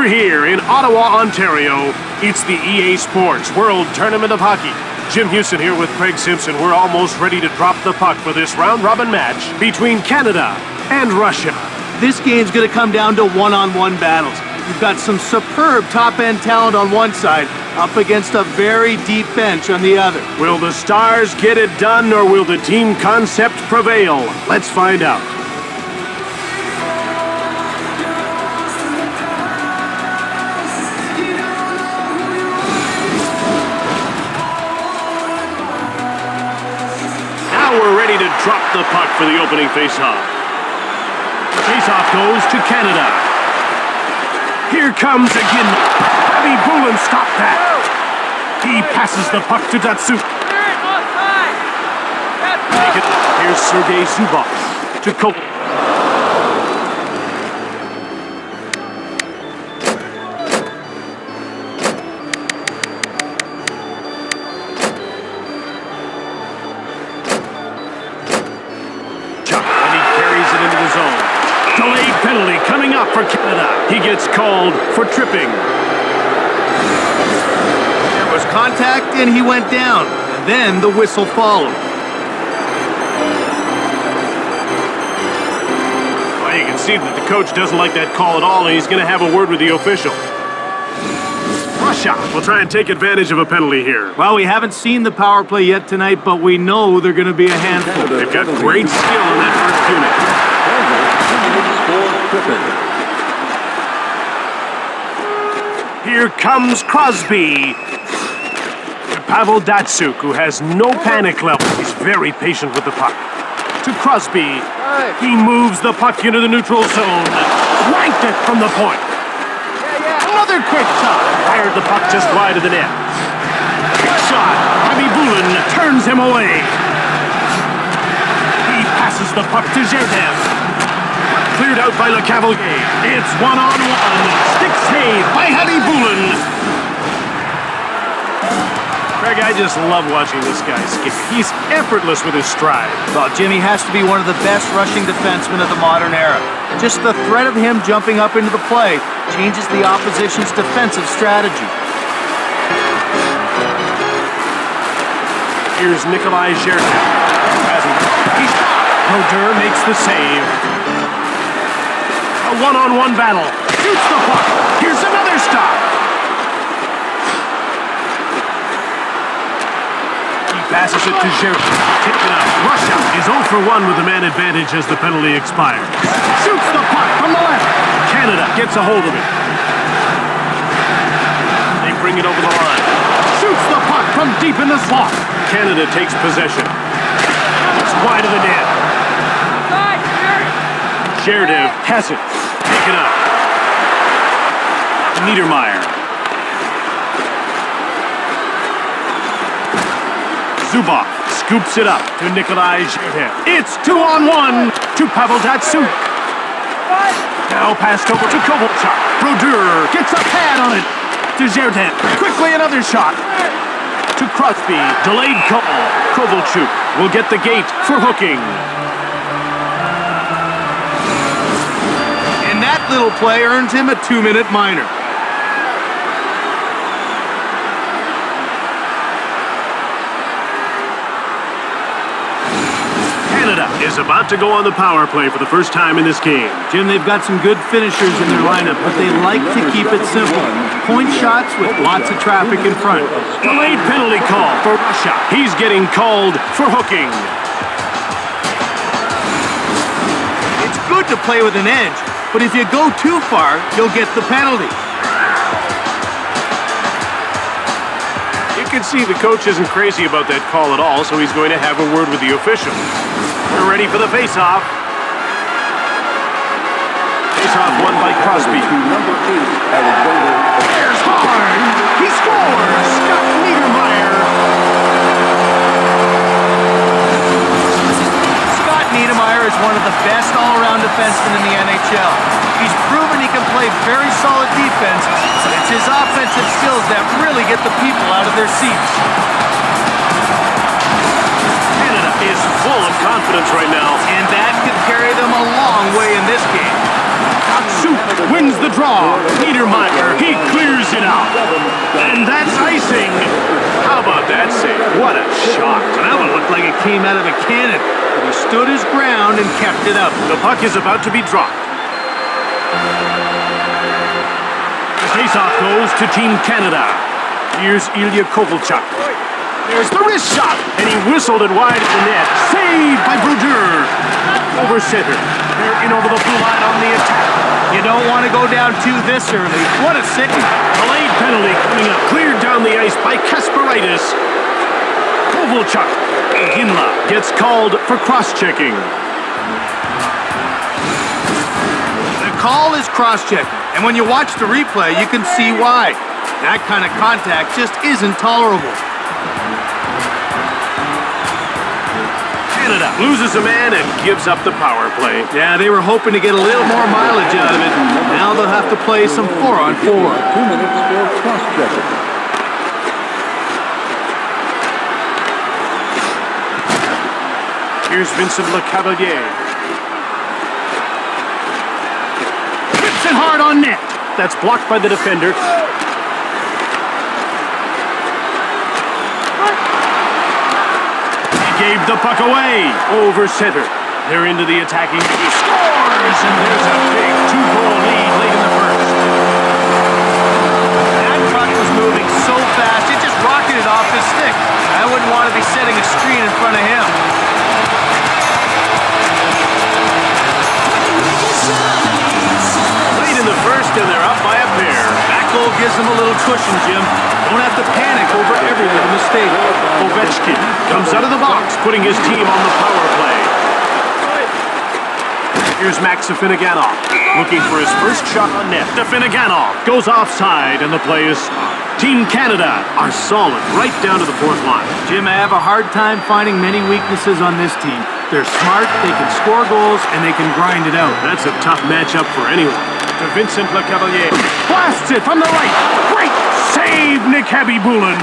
here in Ottawa, Ontario, it's the EA Sports World Tournament of Hockey. Jim Houston here with Craig Simpson. We're almost ready to drop the puck for this round-robin match between Canada and Russia. This game's going to come down to one-on-one battles. You've got some superb top-end talent on one side, up against a very deep bench on the other. Will the Stars get it done, or will the team concept prevail? Let's find out. Now we're ready to drop the puck for the opening faceoff. Faceoff goes to Canada. Here comes again. Bobby Bulin stopped that. He passes the puck to Datsuk. Here's Sergei Zubov to Koval. And he carries it into the zone. Delayed penalty coming up for Canada. He gets called for tripping. There was contact and he went down. And then the whistle followed. Well, you can see that the coach doesn't like that call at all, and he's going to have a word with the official. Russia will try and take advantage of a penalty here. Well, we haven't seen the power play yet tonight, but we know they're going to be a handful. They've got great skill in that first unit. Here comes Crosby. To Pavel Datsuk, who has no panic level. He's very patient with the puck. To Crosby. He moves the puck into the neutral zone. Ranked it from the point. Another quick shot. Fired the puck just wide of the net. Good shot. Bobby Bulin turns him away. He passes the puck to Zherdev. Cleared out by Le Cavalier. It's one-on-one. Stick save by Bobby Bulin. Craig, I just love watching this guy skip. He's effortless with his stride. Well, Jimmy has to be one of the best rushing defensemen of the modern era. Just the threat of him jumping up into the play changes the opposition's defensive strategy. Here's Nikolai Zherdev. Brodeur makes the save. A one-on-one battle. Shoots the puck. Here's another stop. He passes it to Zherdev. Taken out. Russia is 0 for 1 with the man advantage as the penalty expires. Shoots the puck from the left. Canada gets a hold of it. They bring it over the line. Shoots the puck from deep in the slot. Canada takes possession. It's wide of the net. Zherdev has it. Taken up. Niedermeyer. Zubov scoops it up to Nikolai Zherdev. It's 2-on-1 to Pavel Datsuk. Now passed over to Kovalchuk. Brodeur gets a pad on it to Zherdev. Quickly another shot to Crosby. Delayed call. Kovalchuk will get the gate for hooking. And that little play earns him a 2-minute minor. Canada is about to go on the power play for the first time in this game. Jim, they've got some good finishers in their lineup, but they like to keep it simple. Point shots with lots of traffic in front. Delayed penalty call for Russia. He's getting called for hooking. It's good to play with an edge, but if you go too far, you'll get the penalty. You can see the coach isn't crazy about that call at all, so he's going to have a word with the official. We're ready for the face-off. Face-off won by Crosby. There's hard. He scores. Scott Niedermeyer. Scott Niedermeyer is one of the best all-around defensemen in the NHL. He's proven he can play very solid defense, but it's his offensive skills that really get the people out of their seats. Canada is full of confidence right now. And that could carry them a long way in this game. Datsuk wins the draw. Niedermeyer, he clears it out. And that's icing. How about that save? What a shot. That one looked like it came out of a cannon. But he stood his ground and kept it up. The puck is about to be dropped. The faceoff goes to Team Canada. Here's Ilya Kovalchuk. There's the wrist shot, and he whistled it wide of the net. Saved by Brodeur. Over center. They're in over the blue line on the attack. You don't want to go down two this early. What a save. A late penalty coming up. Cleared down the ice by Kasparaitis. Kovalchuk. Ginla gets called for cross-checking. The call is cross-checking, and when you watch the replay, you can see why. That kind of contact just isn't tolerable. Canada loses a man and gives up the power play. Yeah, they were hoping to get a little more mileage out of it. Now they'll have to play some 4-on-4. 2 minutes for cross-checking. Here's Vincent Lecavalier. Hits it hard on net. That's blocked by the defender. He gave the puck away. Over center. They're into the attacking. He scores! And there's a big 2-goal lead late in the first. That puck was moving so fast, it just rocketed off his stick. I wouldn't want to be setting a screen in front of him. Late in the first, and they're up by a pair. That goal gives them a little cushion, Jim. Don't have to panic over every little mistake. Ovechkin comes out of the box, putting his team on the power play. Here's Max Afinoganov, looking for his first shot on net. Afinoganov goes offside, and the play is stopped. Team Canada are solid right down to the fourth line. Jim, I have a hard time finding many weaknesses on this team. They're smart, they can score goals, and they can grind it out. That's a tough matchup for anyone. To Vincent Lecavalier. Blasts it from the right. Great save, Nick Habibulin.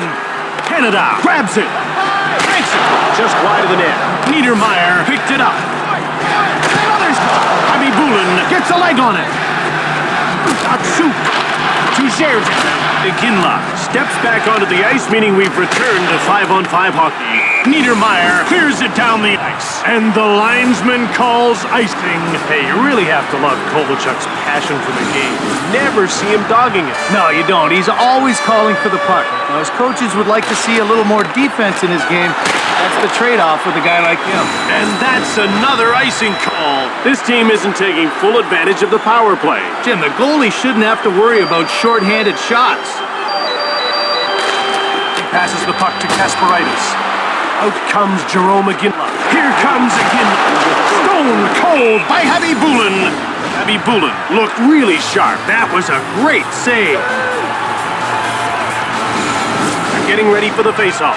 Canada grabs it. Makes it just wide of the net. Niedermeyer picked it up. Another shot. Habibulin gets a leg on it. Datsuk to Zerdin. Ginla steps back onto the ice, meaning we've returned to 5-on-5 hockey. Niedermeyer clears it down the ice, and the linesman calls icing. Hey, you really have to love Kovalchuk's passion for the game. You never see him dogging it. No, you don't. He's always calling for the puck. Now, his coaches would like to see a little more defense in his game. That's the trade-off with a guy like him. And that's another icing call. This team isn't taking full advantage of the power play. Jim, the goalie shouldn't have to worry about short-handed shots. He passes the puck to Kasparaitis. Out comes Jerome Ginla. Here comes Ginla. Stone cold by Habibulin. Habibulin looked really sharp. That was a great save. They're getting ready for the faceoff.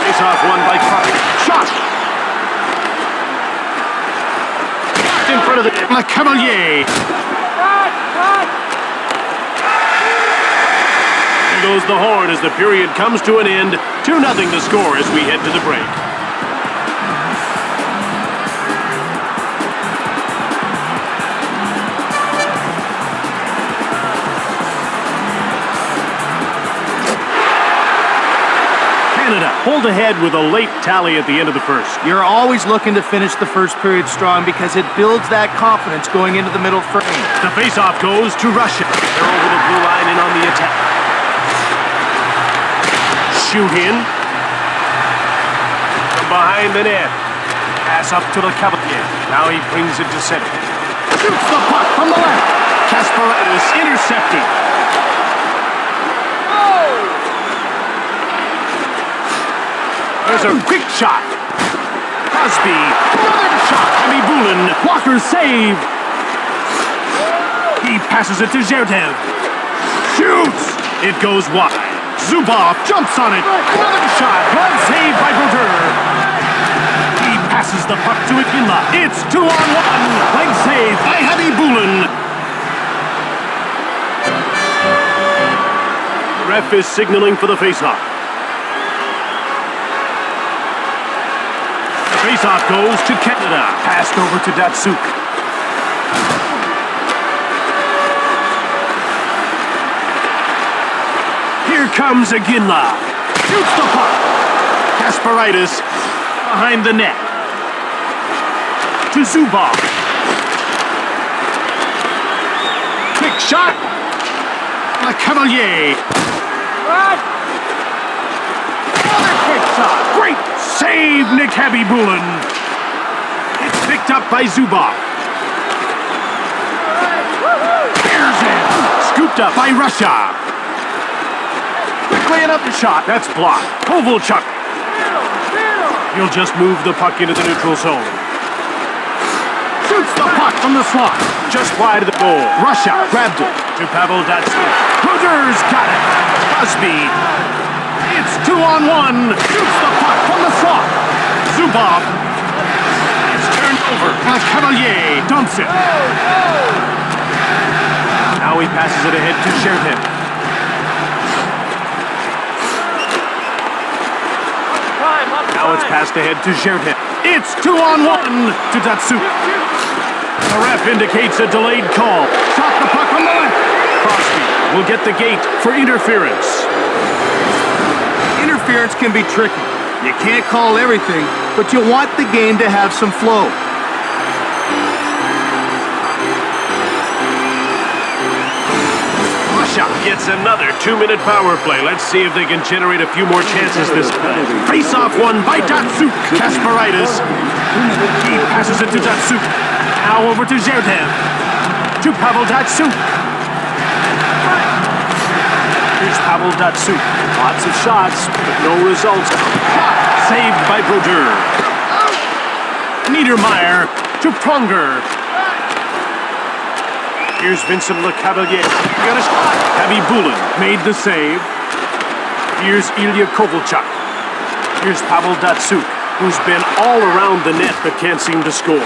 Faceoff won by Clark. Shot! In front of the Lecavalier. There goes the horn as the period comes to an end. 2-0 to score as we head to the break. Canada pulled ahead with a late tally at the end of the first. You're always looking to finish the first period strong because it builds that confidence going into the middle frame. The faceoff goes to Russia. They're over the blue line and on the attack. Shoot in. From behind the net. Pass up to the Cavalier. Now he brings it to center. Shoots the puck from the left. Kasparaitis intercepted. There's a quick shot. Crosby. Another shot. Habibulin. Walker save. He passes it to Zerdin. Shoots. It goes wide. Zubov jumps on it. Another shot. Glove saved by Brodeur. He passes the puck to Ginla. It's 2-on-1. Leg save by Habibulin. The ref is signaling for the faceoff. The faceoff goes to Canada. Passed over to Datsuk. Here comes Aginla. Shoots the puck. Kasparaitis behind the net. To Zubov. Quick shot. Le Cavalier. Another quick shot. Great save, Nick Habibulin. It's picked up by Zubov. Here's it. Scooped up by Russia. Quickly another shot. That's blocked. Kovalchuk. He'll just move the puck into the neutral zone. Shoots the puck from the slot. Just wide of the goal. Russia grabbed it. To Pavel Datsyuk. Rutgers got it. Crosby. It's 2-on-1. Shoots the puck from the slot. Zubov. It's turned over. Le Cavalier dumps it. Now he passes it ahead to Sherten. Now it's passed ahead to Sherten. It's 2-on-1 to Datsyuk. The ref indicates a delayed call. Shot the puck from the left. Crosby will get the gate for interference. Interference can be tricky. You can't call everything, but you want the game to have some flow. Russia gets another 2-minute power play. Let's see if they can generate a few more chances this time. Face-off won by Datsyuk. Kasparaitis. He passes it to Datsyuk. Now over to Zerdan. To Pavel Datsyuk. Here's Pavel Datsyuk. Lots of shots, but no results. Shot saved by Brodeur. Niedermeyer to Pronger. Here's Vincent Le Cavalier. Got a shot. Habibulin made the save. Here's Ilya Kovalchuk. Here's Pavel Datsyuk, who's been all around the net but can't seem to score.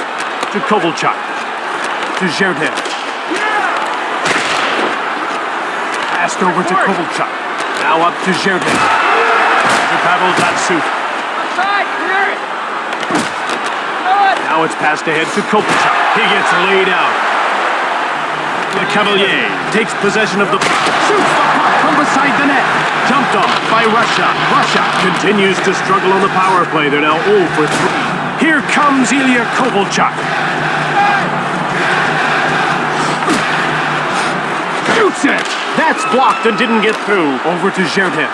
To Kovalchuk. To Zerdan. Passed over to Kovalchuk. Now up to Zerdan. To Pavel Datsyuk. Now it's passed ahead to Kovalchuk. He gets laid out. Le Cavalier takes possession of the puck. Shoots the puck from beside the net. Jumped off by Russia. Russia continues to struggle on the power play. They're now 0 for 3. Here comes Ilya Kovalchuk. Shoots it! That's blocked and didn't get through. Over to Zerdan.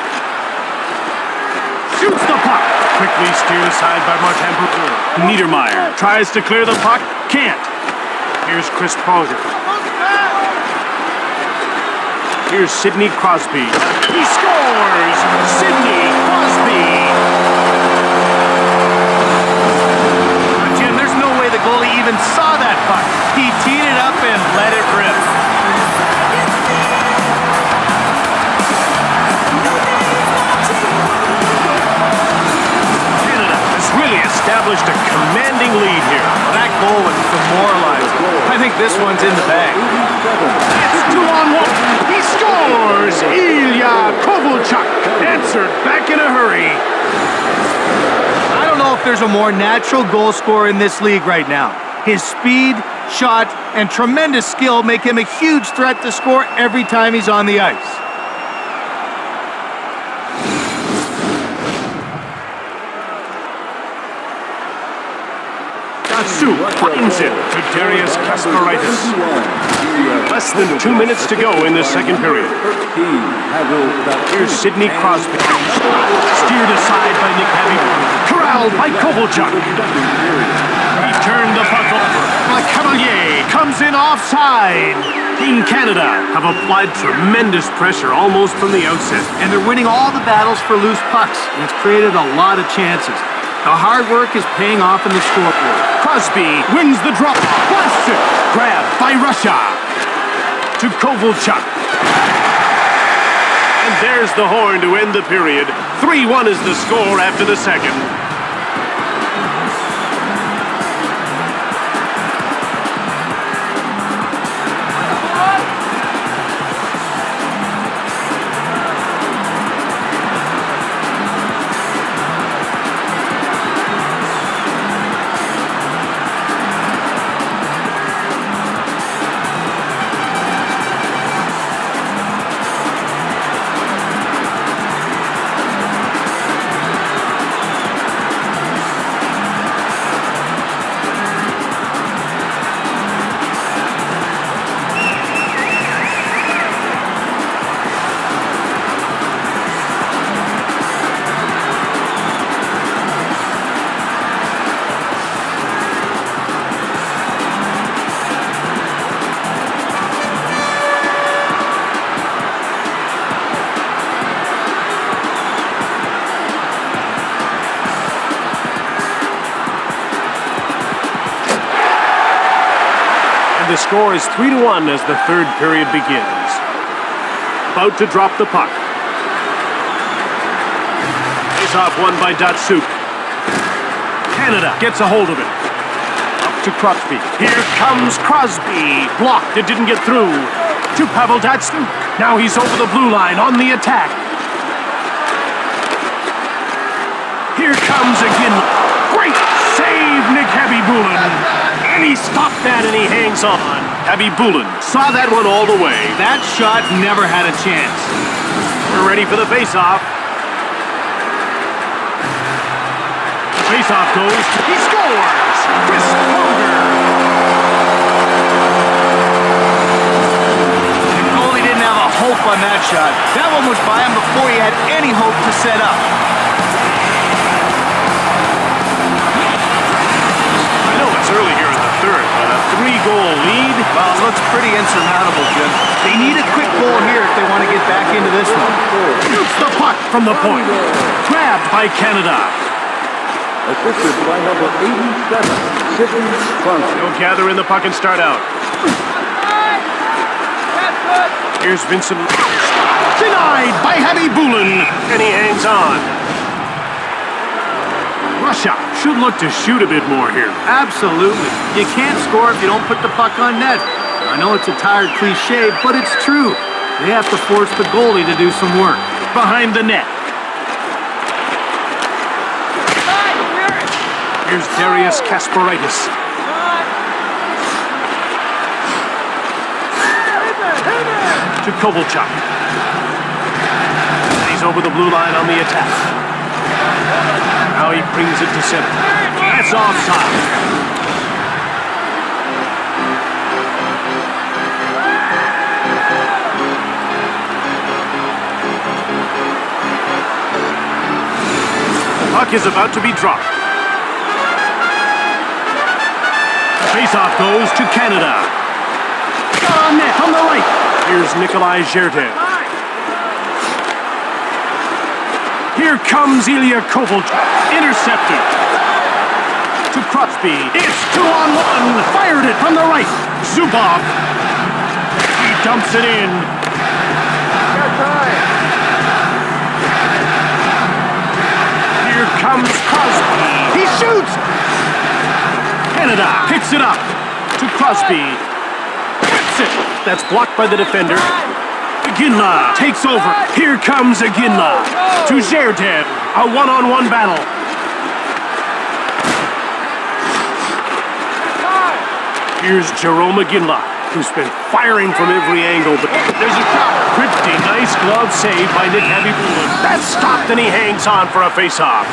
Shoots the puck. Quickly steered aside by Martin Brodeur. Niedermeyer tries to clear the puck. Can't. Here's Chris Pronger. Here's Sidney Crosby. He scores! Sidney Crosby! Jim, there's no way the goalie even saw that puck. He teed it up and let it rip. Canada has really established a commanding lead here. Well, that goal was demoralizing. I think this one's in the bag. It's 2-on-1. He scores! Ilya Kovalchuk answered back in a hurry. I don't know if there's a more natural goal scorer in this league right now. His speed, shot, and tremendous skill make him a huge threat to score every time he's on the ice. Datsyuk finds it to Darius Kasparaitis. Less than 2 minutes to go in the second period. Here's Sidney Crosby. Steered aside by Nick Habibulin. Corralled by Kovalchuk. He turned the puck over. Le Cavalier comes in offside. Team Canada have applied tremendous pressure almost from the outset. And they're winning all the battles for loose pucks, and it's created a lot of chances. The hard work is paying off in the scoreboard. Crosby wins the draw. Blasts it. Grabbed by Russia. To Kovalchuk. And there's the horn to end the period. 3-1 is the score after the second. And the score is 3-1 as the third period begins. About to drop the puck. Face-off won by Datsuk. Canada gets a hold of it. Up to Crosby. Here comes Crosby. Blocked. It didn't get through. To Pavel Datsuk. Now he's over the blue line on the attack. Here comes again. Great save, Nick Habibulin. And he stopped that and he hangs on. Habibulin saw that one all the way. That shot never had a chance. We're ready for the face-off. Face-off goes. He scores! Chris Pronger. The goalie didn't have a hope on that shot. That one was by him before he had any hope to set up. I know it's early here in the third, but a 3-goal lead? Well, it looks pretty insurmountable, Jim. They need a quick goal here if they want to get back into this one. Shoots the puck from the point. Grabbed by Canada. Assisted by number 87, Sidney Crosby. They'll gather in the puck and start out. Here's Vincent. Denied by Habibulin. And he hangs on. Russia should look to shoot a bit more here. Absolutely. You can't score if you don't put the puck on net. I know it's a tired cliche, but it's true. They have to force the goalie to do some work. Behind the net. Here's Darius Kasparaitis. To Kovalchuk. He's over the blue line on the attack. Now he brings it to center. That's offside. The puck is about to be dropped. The faceoff goes to Canada. On net from the right. Here's Nikolai Zherdev. Here comes Ilya Kovalchuk. Intercepted. To Crosby. It's 2-on-1. Fired it from the right. Zubov. He dumps it in. Here comes Crosby. He shoots. Canada picks it up. To Crosby. Whips it. That's blocked by the defender. Iginla takes over. Here comes Iginla. To Zherdev. A one-on-one battle. Here's Jerome Iginla, who's been firing from every angle, but there's a shot. Pretty nice glove save by Nick Habibulin. That's stopped and he hangs on for a face-off.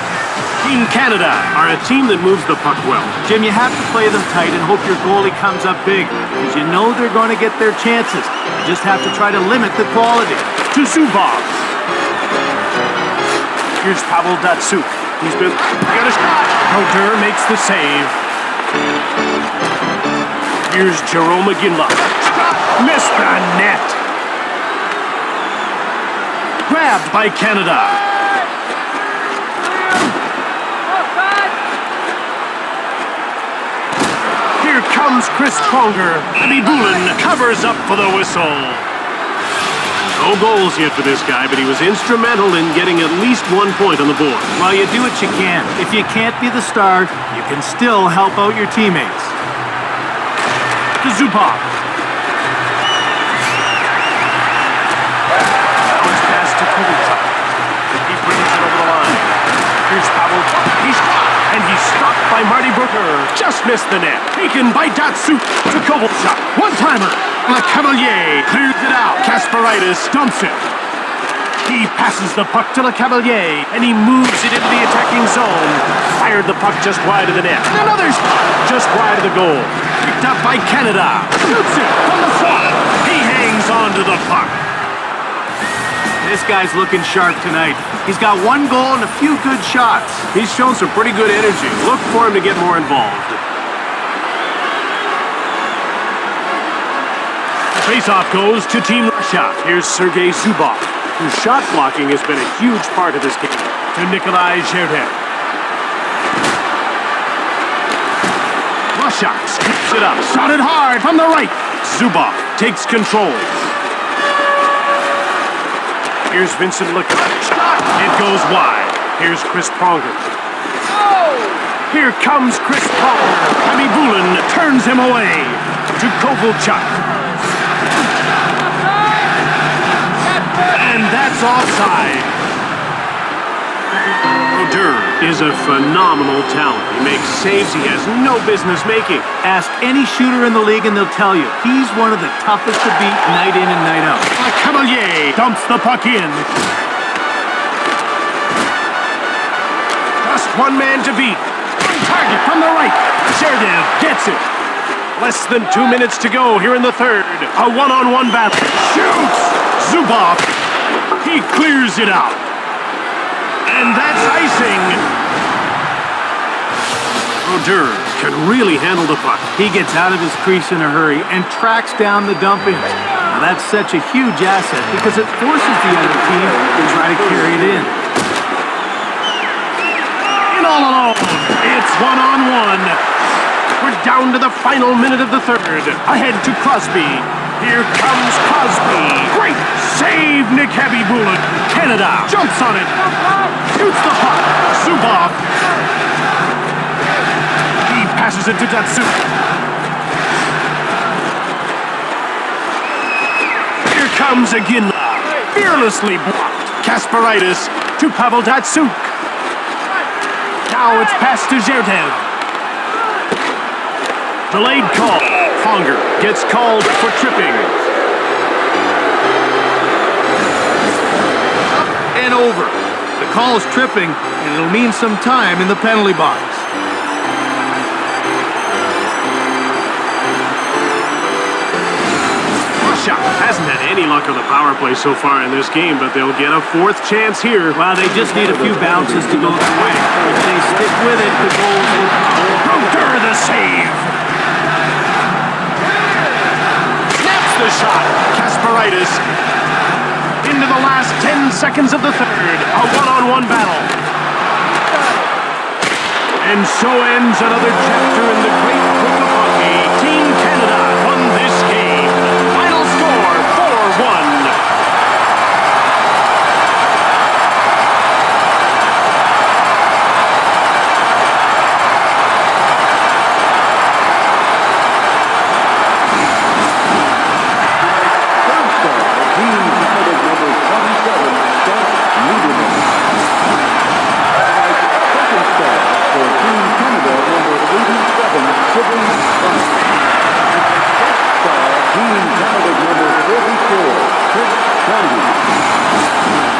Team Canada are a team that moves the puck well. Jim, you have to play them tight and hope your goalie comes up big, because you know they're going to get their chances. You just have to try to limit the quality. To Zubov. Here's Pavel Datsuk. He's been... got a shot. Brodeur makes the save. Here's Jerome Iginla. Missed the net. Grabbed by Canada. Here comes Chris Pronger. Habibulin covers up for the whistle. No goals yet for this guy, but he was instrumental in getting at least 1 point on the board. Well, you do what you can. If you can't be the star, you can still help out your teammates. To Zubov. Now it's passed to Kovalchuk. He brings it over the line. Here's Pavel. He's shot, and he's stopped by Marty Brooker. Just missed the net. Taken by Datsuk to Kovalchuk. One-timer. Le Cavalier clears it out. Kasparaitis dumps it. He passes the puck to Le Cavalier, and he moves it into the attacking zone. Fired the puck just wide of the net. Another shot just wide of the goal. Picked up by Canada. Shoots it from the slot. He hangs on to the puck. This guy's looking sharp tonight. He's got 1 goal and a few good shots. He's shown some pretty good energy. Look for him to get more involved. The faceoff goes to Team Russia. Here's Sergei Zubov, whose shot blocking has been a huge part of this game. To Nikolai Zherdev. Rushak scoops it up. Shot it hard from the right. Zubov takes control. Here's Vincent looking. It goes wide. Here's Chris Pronger. Here comes Chris Pronger. Khabibulin turns him away to Kovalchuk. And that's offside. Brodeur is a phenomenal talent. He makes saves he has no business making. Ask any shooter in the league and they'll tell you, he's one of the toughest to beat night in and night out. Cavalier dumps the puck in. Just one man to beat. On target from the right. Zherdev gets it. Less than 2 minutes to go here in the third. A one-on-one battle. Shoots! Zubov. He clears it out. And that's icing. Brodeur can really handle the puck. He gets out of his crease in a hurry and tracks down the dump-ins. Now that's such a huge asset because it forces the other team to try to carry it in. In all alone, it's one-on-one. We're down to the final minute of the third. Ahead to Crosby. Here comes Crosby. Great save, Nick Khabibulin. Canada jumps on it. Shoots the puck. Zubov. He passes it to Datsuk. Here comes Aginla. Fearlessly blocked. Kasparaitis to Pavel Datsuk. Now it's passed to Zherdev. Delayed call. Pronger gets called for tripping. And over. The call is tripping, and it'll mean some time in the penalty box. Russia hasn't had any luck on the power play so far in this game, but they'll get a fourth chance here. Well, they just need a few bounces to go their way. If they stick with it, the goals will come. Brodeur the save. Snaps the shot. Kasparaitis. Into the last 10 seconds of the third. A one-on-one battle. And so ends another chapter in the great book of hockey. Team Canada won this game. Final score, 4-1.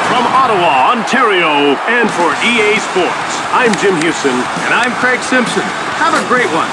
From Ottawa, Ontario, and for EA Sports, I'm Jim Houston. And I'm Craig Simpson. Have a great one.